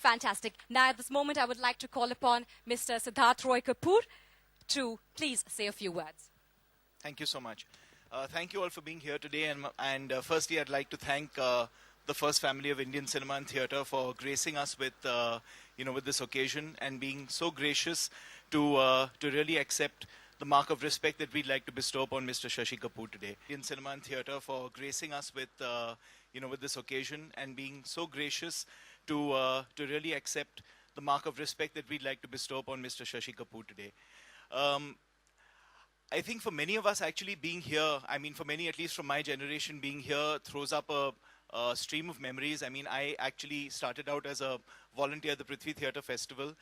Fantastic. Now, at this moment, I would like to call upon Mr. Siddharth Roy Kapoor to please say a few words. Thank you so much. Thank you all for being here today. And firstly, I'd like to thank the First Family of Indian Cinema and Theatre for gracing us with, with this occasion and being so gracious to really accept the mark of respect that we'd like to bestow upon Mr. Shashi Kapoor today. Indian Cinema and Theatre for gracing us with, with this occasion and being so gracious to really accept the mark of respect that we'd like to bestow upon Mr. Shashi Kapoor today. I think for many of us actually being here, I mean for many at least from my generation being here throws up a stream of memories. I mean I actually started out as a volunteer at the Prithvi Theatre Festival.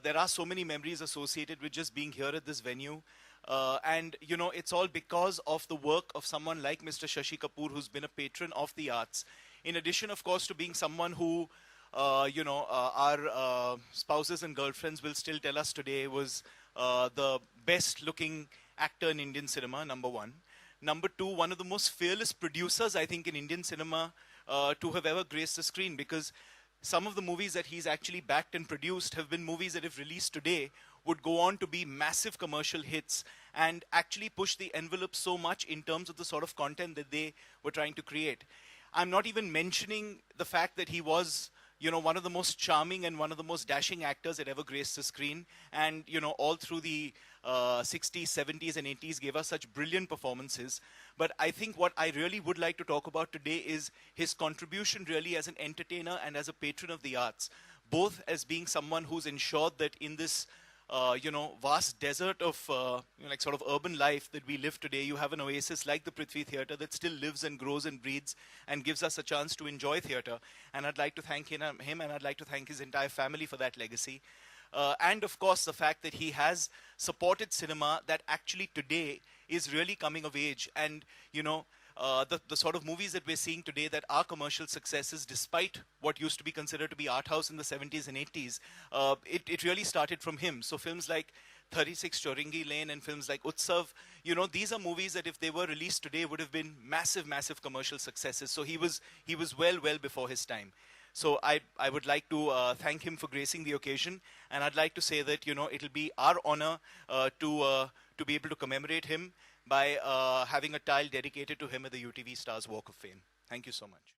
There are so many memories associated with just being here at this venue. And it's all because of the work of someone like Mr. Shashi Kapoor, who's been a patron of the arts. In addition, of course, to being someone who, our spouses and girlfriends will still tell us today was the best looking actor in Indian cinema, number one. Number two, one of the most fearless producers, I think, in Indian cinema to have ever graced the screen, because some of the movies that he's actually backed and produced have been movies that if released today would go on to be massive commercial hits and actually push the envelope so much in terms of the sort of content that they were trying to create. I'm not even mentioning the fact that he was one of the most charming and one of the most dashing actors that ever graced the screen. And, all through the 60s, 70s, and 80s gave us such brilliant performances. But I think what I really would like to talk about today is his contribution really as an entertainer and as a patron of the arts, both as being someone who's ensured that in this vast desert of sort of urban life that we live today, you have an oasis like the Prithvi Theatre that still lives and grows and breathes and gives us a chance to enjoy theatre. And I'd like to thank him and I'd like to thank his entire family for that legacy. And of course, the fact that he has supported cinema that actually today is really coming of age. And, the sort of movies that we're seeing today that are commercial successes, despite what used to be considered to be art house in the 70s and 80s, it really started from him. So films like 36 Chowringhee Lane and films like Utsav, these are movies that if they were released today would have been massive, massive commercial successes. So he was well before his time. So I would like to thank him for gracing the occasion, and I'd like to say that it'll be our honor to be able to commemorate him by having a tile dedicated to him at the UTV Stars Walk of Fame. Thank you so much.